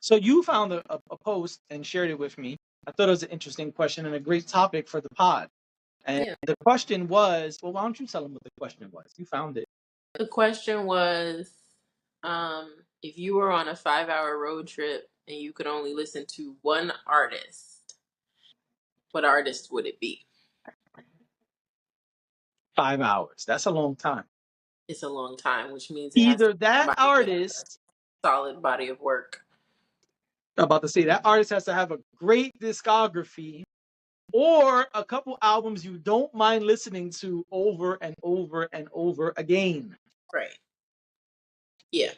So you found a post and shared it with me. I thought it was an interesting question and a great topic for the pod. And Yeah. the question was, well, why don't you tell them what the question was? You found it. The question was, if you were on a 5-hour road trip and you could only listen to one artist, what artist would it be? 5 hours. That's a long time. It's a long time, which means it has to Either be that somebody with a artist, solid body of work. I'm about to say that artist has to have a great discography or a couple albums you don't mind listening to over and over and over again. Right. Yeah.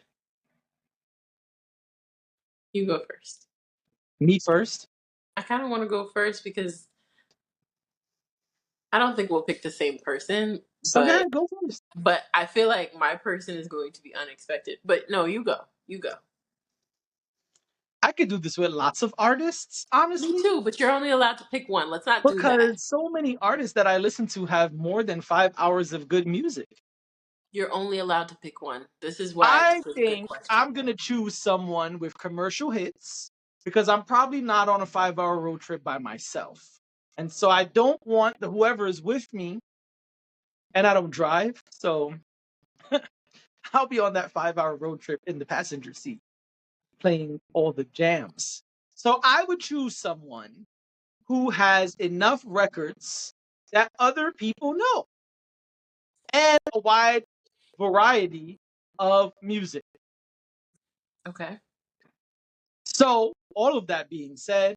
You go first. Me first. I kind of want to go first because I don't think we'll pick the same person, Okay, but go first. I feel like my person is going to be unexpected. But no, you go. You go. I could do this with lots of artists, Me honestly, too, but you're only allowed to pick one. Let's not do that. because so many artists that I listen to have more than 5 hours of good music. You're only allowed to pick one. This is why I this is a good think question. I'm gonna choose someone with commercial hits because I'm probably not on a 5 hour road trip by myself. And so I don't want whoever is with me, and I don't drive, so I'll be on that 5 hour road trip in the passenger seat playing all the jams. So I would choose someone who has enough records that other people know and a wide variety of music. Okay. So, all of that being said,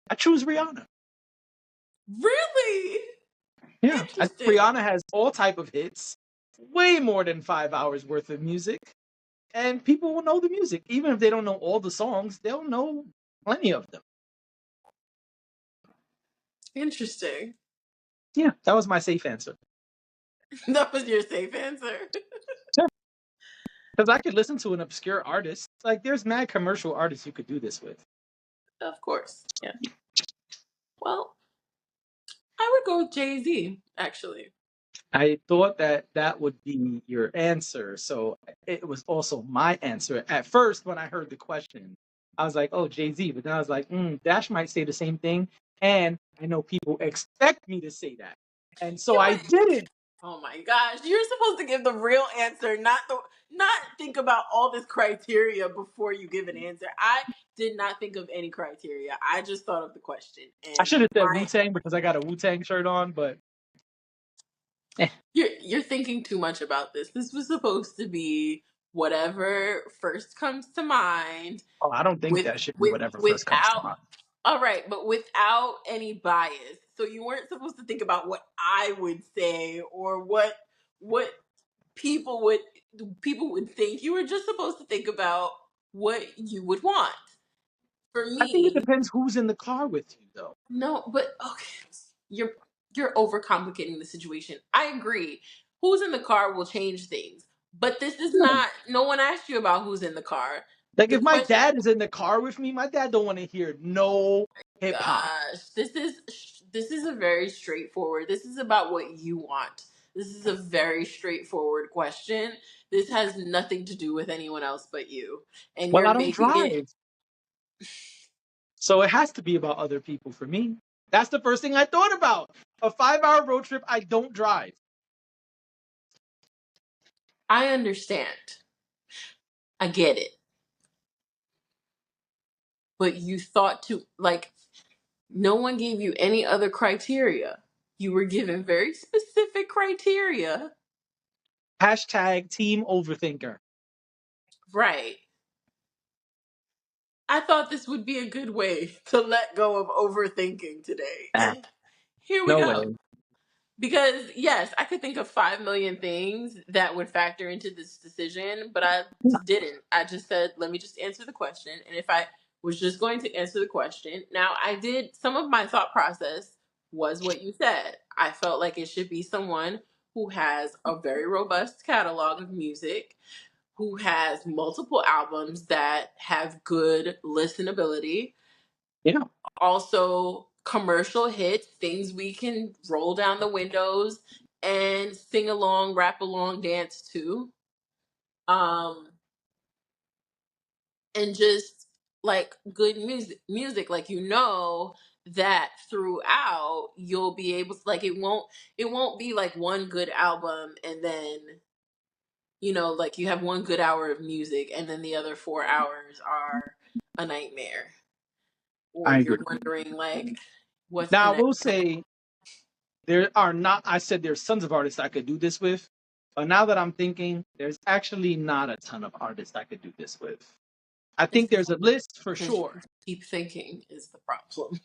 I choose Rihanna. Really? Yeah, I think Interesting. Rihanna has all type of hits, way more than 5 hours worth of music, and people will know the music. Even if they don't know all the songs, they'll know plenty of them. Interesting. Yeah, that was my safe answer. That was your safe answer. Because I could listen to an obscure artist. Like, there's mad commercial artists you could do this with. Of course. Yeah. Well, I would go with Jay-Z, actually. I thought that that would be your answer. So it was also my answer. At first, when I heard the question, I was like, oh, Jay-Z. But then I was like, Dash might say the same thing. And I know people expect me to say that. And so You I would. didn't. Oh my gosh, you're supposed to give the real answer, not think about all this criteria before you give an answer. I did not think of any criteria. I just thought of the question, I and should have said my Wu-Tang because I got a Wu-Tang shirt on, but eh. you're thinking too much about this. This was supposed to be whatever first comes to mind Oh, I don't think with that should be whatever first comes to without mind. all right, but without any bias. So you weren't supposed to think about what I would say or what people would people would think. You were just supposed to think about what you would want. For I think it me, depends who's in the car with you, though. no, but okay, you're you're overcomplicating the situation. I agree. Who's in the car will change things, but this is Yeah. not. No one asked you about who's in the car. Like The if my question, dad is in the car with me, my dad don't want to hear no hip hop. gosh, this is a very straightforward. This is about what you want. This is a very straightforward question. This has nothing to do with anyone else but you, and Well, you're I don't making it. drive. So it has to be about other people for me. That's the first thing I thought about. A 5 hour road trip, I don't drive. I understand. I get it. But you thought to, like, no one gave you any other criteria. You were given very specific criteria. Hashtag team overthinker. Right. I thought this would be a good way to let go of overthinking today. Ah, And here we no go. way. Because, yes, I could think of 5 million things that would factor into this decision, but I didn't. I just said, let me just answer the question. And if I was just going to answer the question, now I did, some of my thought process was what you said. I felt like it should be someone who has a very robust catalog of music, who has multiple albums that have good listenability, Yeah. also commercial hits, things we can roll down the windows and sing along, rap along, dance to. Um, and just like good music, like, you know, that throughout you'll be able to, like, it won't be like one good album and then, you know, like you have one good hour of music and then the other 4 hours are a nightmare, or I you're agree. wondering like what's the Now I next. will say there are not. I said there's tons of artists I could do this with, but now that I'm thinking, there's actually not a ton of artists I could do this with. I It's think there's a list for because you sure. keep thinking is the problem.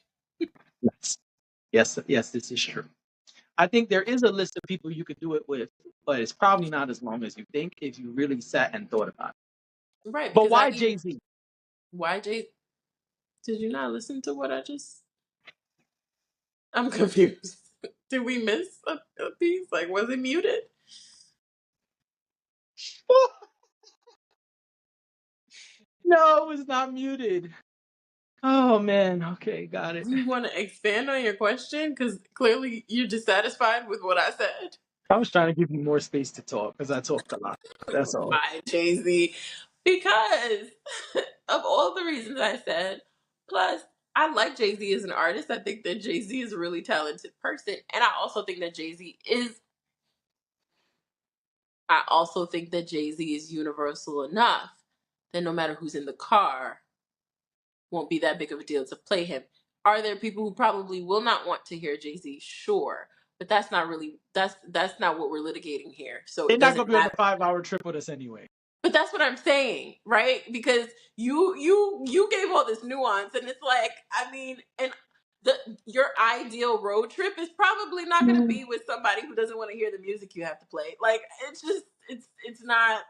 Yes, yes, yes. This is true. I think there is a list of people you could do it with, but it's probably not as long as you think if you really sat and thought about it. Right, But because why Jay-Z? why Jay, did you not listen to what I just, I'm confused. Did we miss a piece? Like, was it muted? No, it was not muted. Oh man. Okay, got it. Do you want to expand on your question? Because clearly you're dissatisfied with what I said. I was trying to give you more space to talk because I talked a lot. That's all. Why Jay-Z? Because of all the reasons I said. Plus, I like Jay-Z as an artist. I think that Jay-Z is a really talented person. And I also think that Jay-Z is universal enough that no matter who's in the car, won't be that big of a deal to play him. Are there people who probably will not want to hear Jay-Z? Sure. But that's not what we're litigating here. So They're it not doesn't gonna be on the matter. 5 hour trip with us anyway. But that's what I'm saying, right? Because you gave all this nuance, and it's like, I mean, and your ideal road trip is probably not going to be with somebody who doesn't want to hear the music you have to play. Like, it's just it's not,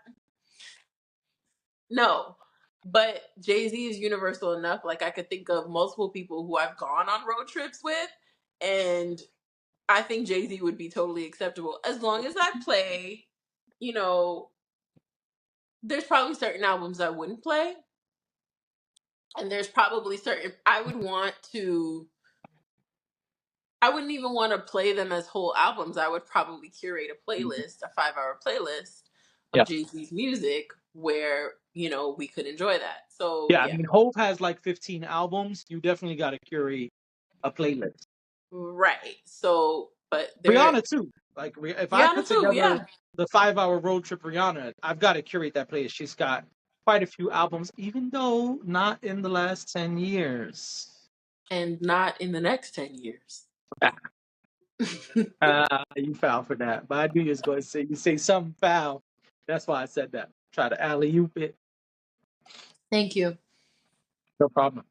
no. But Jay-Z is universal enough. Like, I could think of multiple people who I've gone on road trips with, and I think Jay-Z would be totally acceptable as long as I play, you know, there's probably certain albums I wouldn't play. And there's probably certain I wouldn't even want to play them as whole albums. I would probably curate a playlist, a 5 hour playlist Yeah. of Jay-Z's music where, you know, we could enjoy that. So Yeah, I yeah. mean, Hove has like 15 albums. You definitely got to curate a playlist. Right. So, but Rihanna too. Like, if I Rihanna put too, together yeah. the 5 hour road trip Rihanna, I've got to curate that playlist. She's got quite a few albums, even though not in the last 10 years. And not in the next 10 years. You foul for that. But I knew you was going to say something foul. That's why I said that. Try to alley-oop it. Thank you. No problem.